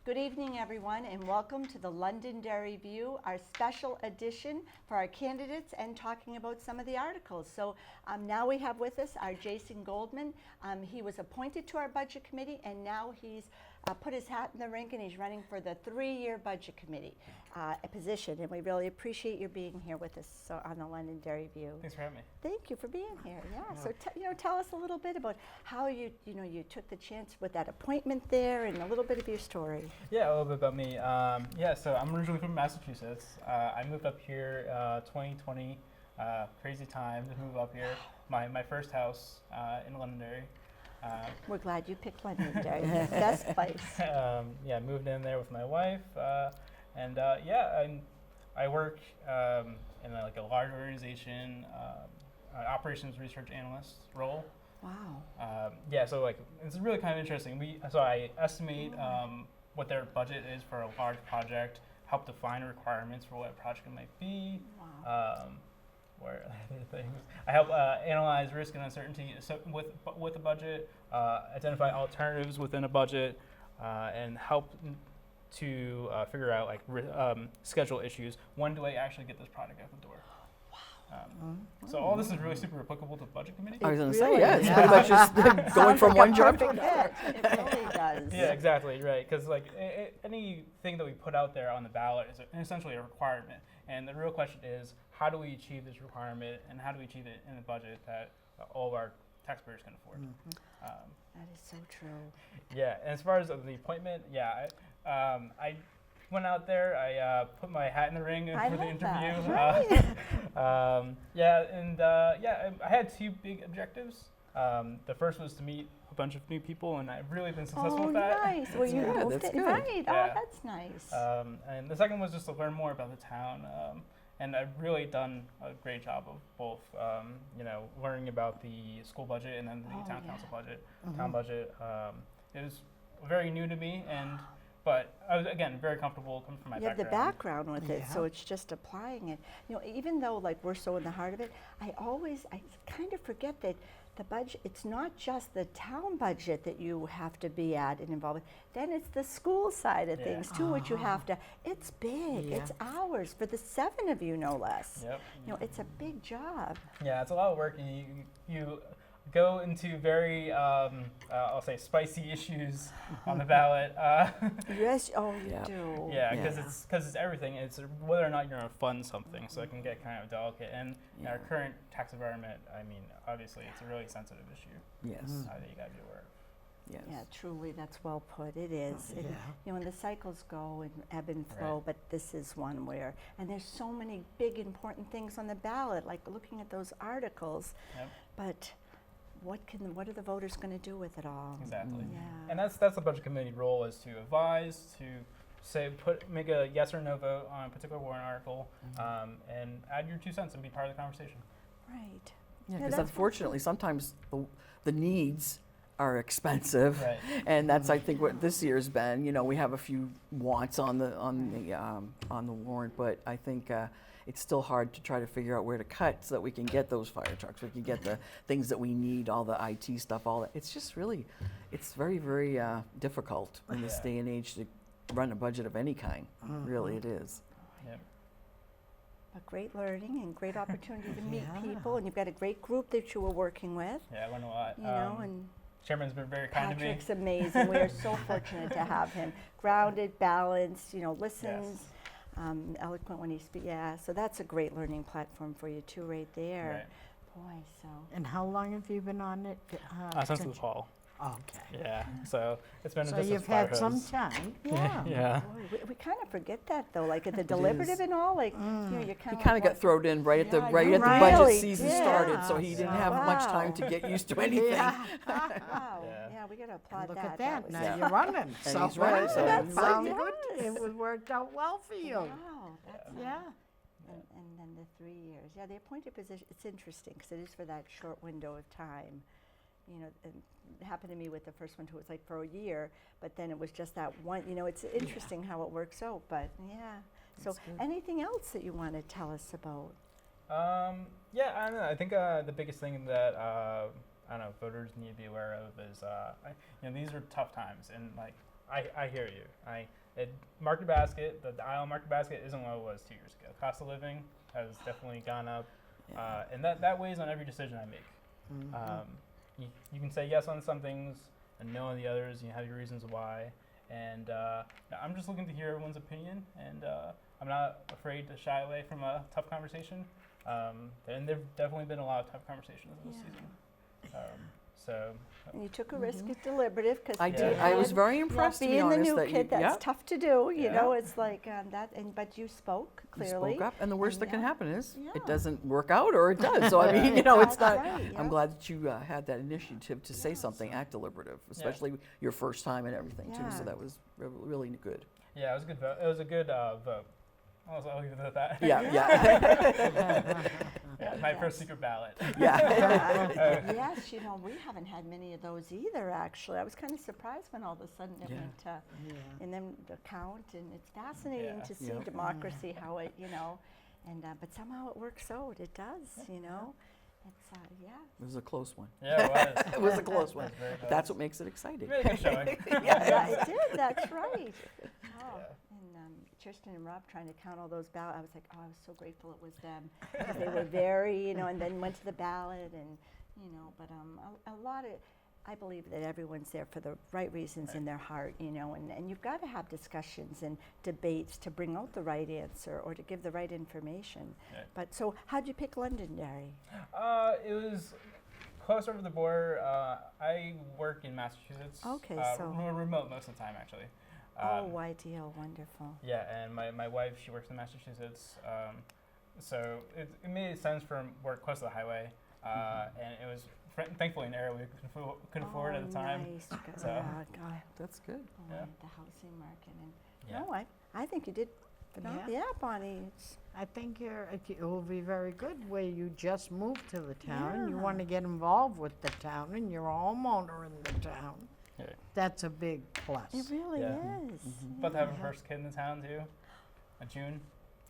Good evening, everyone, and welcome to the Londonderry View, our special edition for our candidates and talking about some of the articles. So now we have with us our Jason Goldman. He was appointed to our budget committee, and now he's put his hat in the ring, and he's running for the 3-year budget committee position. And we really appreciate you being here with us on the Londonderry View. Thanks for having me. Thank you for being here. Yeah. So tell us a little bit about how you took the chance with that appointment there, and a little bit of your story. Yeah, a little bit about me. So I'm originally from Massachusetts. I moved up here 2020. Crazy time to move up here. My first house in Londonderry. We're glad you picked Londonderry. Best place. Moved in there with my wife, I work in a large organization, operations research analyst role. Wow. So it's really kind of interesting. I estimate what their budget is for a large project, help define requirements for what a project might be. Wow. Where other things. I help analyze risk and uncertainty with a budget, identify alternatives within a budget, and help to figure out schedule issues. When do I actually get this product out the door? So all this is really super applicable to the budget committee. I was going to Really say, yeah, it's is. pretty much just going from one job to another. It really does. Yeah, exactly, right. Because anything that we put out there on the ballot is essentially a requirement. And the real question is, how do we achieve this requirement, and how do we achieve it in a budget that all of our taxpayers can afford? That is so true. Yeah, and as far as the appointment, I went out there. I put my hat in the ring for the interview. I had 2 big objectives. The first was to meet a bunch of new people, and I've really been successful with that. Oh, nice. Well, you good, moved that's it good. right. Yeah. Oh, that's nice. And the second was just to learn more about the town. And I've really done a great job of both, learning about the school budget and then the town council budget, town budget. It was very new to me, but I was, again, very comfortable coming from my You have background. the background with it, so it's just applying it. Even though we're so in the heart of it, I kind of forget that the budget, it's not just the town budget that you have to be at and involved with. Then it's the school side of things too, which you have to, it's big, it's hours for the 7 of you, no less. Yep. It's a big job. Yeah, it's a lot of work. You go into very, I'll say, spicy issues on the ballot. Yes, you do. Yeah, because it's everything. It's whether or not you're going to fund something, so it can get kind of delicate. And in our current tax environment, obviously, it's a really sensitive issue. Yes. That you got to be aware of. Yes. Yeah, truly, that's well put. It is. And the cycles go and ebb and flow, but this is one where, and there's so many big important things on the ballot, like looking at those articles. Yep. But what are the voters going to do with it all? Exactly. Yeah. And that's the budget committee role, is to advise, to make a yes or no vote on a particular warrant article, and add your 2 cents and be part of the conversation. Right. Yeah, Yeah, because that's unfortunately, sometimes the needs are expensive, Right. and that's, I think, what this year's been. We have a few wants on the warrant, but I think it's still hard to try to figure out where to cut so that we can get those fire trucks, we can get the things that we need, all the IT stuff, all that. It's just really, it's very, very difficult in this day and age to run a budget of any kind. Really, it is. Yep. But great learning and great opportunity to meet people, and you've got a great group that you were working with. Yeah, I learned a lot. And Chairman's been very kind to me. Patrick's amazing. We are so fortunate to have him. Grounded, balanced, listens. Yes. Eloquent when he speaks. Yeah, so that's a great learning platform for you too, right there. Right. Boy, so. And how long have you been on it? Since the fall. Okay. Yeah, so it's been So just you've had some time. Yeah. Yeah. Boy, we kind of forget that though, like at the deliberative and all, you He kind kind of got thrown in right at the you budget really season did. started, so he didn't have much time Wow. to get used to anything. Wow. Yeah. Yeah, we got to applaud Look that. at that. was- Now you're running. And So he's running, so that he's sounds running. good. Yes. It was worked out well for you. Wow, that's Yeah. And then the 3 years. Yeah, the appointed position, it's interesting because it is for that short window of time. And it happened to me with the first one too. It was for a year, but then it was just that one. It's interesting how it works out, but yeah. So That's good. anything else that you want to tell us about? I don't know. I think the biggest thing that voters need to be aware of is these are tough times, and I hear you. Market basket, the aisle market basket isn't what it was 2 years ago. Cost of living has definitely gone up, and that weighs on every decision I make. You can say yes on some things and no on the others. You have your reasons why, and I'm just looking to hear everyone's opinion, and I'm not afraid to shy away from a tough conversation. And there've definitely been a lot of tough conversations this season. So. And you took a risk. It's deliberative because I did. I was very impressed, to be being the honest, new that you- kid, that's yeah. tough to do. You Yeah. know, it's like that. But you spoke You clearly. spoke up, and the worst that can yeah. happen is Yeah. it doesn't work out, or it does. So I mean, it's That's not. right, yeah. I'm glad that you had that initiative to say something, act deliberative, especially your first time and everything too. Yeah. So that was really good. Yeah, it was a good vote. It was a good vote. I'll leave it at that. Yeah. My first secret ballot. Yeah. Yes, we haven't had many of those either, actually. I was kind of surprised when all of a sudden it Yeah. went, and then the count, and it's fascinating Yeah. to see Yeah. democracy, how it, and but somehow it works out. It does, It's, It was a close one. Yeah, it was. It was a close one. It was very close. That's what makes it exciting. Really good showing. Yeah, it did, that's right. Oh, Yeah. and Tristan and Rob trying to count all those ballots, I was like, I was so grateful it was them. 'Cause they were very, and then went to the ballot and, but a lot of, I believe that everyone's there for the right reasons in their heart, and you've got to have discussions and debates to bring out the right answer or to give the right information. Right. But so how'd you pick Londonderry? It was close over the border. I work in Massachusetts. Okay, so- we're remote most of the time, actually. Oh, ideal, wonderful. Yeah, and my wife, she works in Massachusetts, so it made sense for work close to the highway, and it was thankfully an area we could afford at the time. Nice. So- Yeah, God. That's good. Yeah. The housing market and Yeah. no, I think you did phenomenal. Yeah. Yeah, Bonnie. It's, I think it will be very good where you just moved to the town. You Yeah. want to get involved with the town and you're a homeowner in the town. Yeah. That's a big plus. it really Yeah. is. About to have a Yeah. first kid in the town too, in June.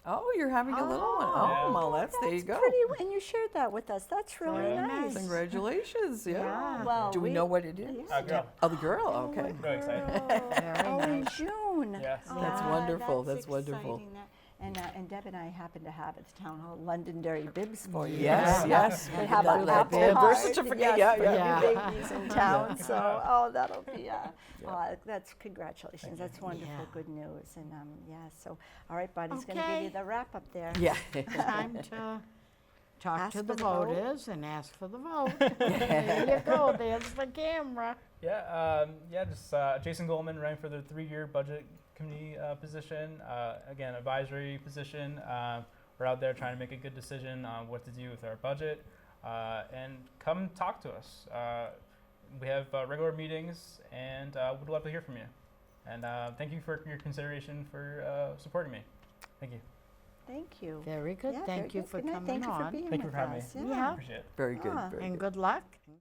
Oh, you're having a little one. Yeah. Oh, well, there you go. Pretty, and you shared that with us. That's really Very nice. nice. Congratulations. Yeah. Yeah. Well, Do we know what it is? Yeah. Girl. Oh, the girl. Okay. Really excited. Very Oh, in nice. June. Yes. That's Ah, wonderful. That's wonderful. exciting. And Deb and I happen to have at the town hall Londonderry bibs for you. Yes, So yes. we have That- an that apple birth heart, certificate, yes, yeah, for yeah. new Yeah. babies in town. So, that'll be, Yeah. that's congratulations. That's wonderful, Yeah. good news. And so, all right, Bonnie's going to give you Okay. the wrap up there. Yeah. Time to talk Ask to for the the vote. voters and ask for the vote. There you go. There's the camera. Just Jason Goldman running for the 3-year budget committee position. Again, advisory position. We're out there trying to make a good decision on what to do with our budget. And come talk to us. We have regular meetings, and would love to hear from you. And thank you for your consideration for supporting me. Thank you. Thank you. Very good. Yeah, very Thank you good. for Good night. coming Thank you for on. being Thank you with for having us. me. Yeah. Appreciate it. Very good. Ah. Very And good. good luck.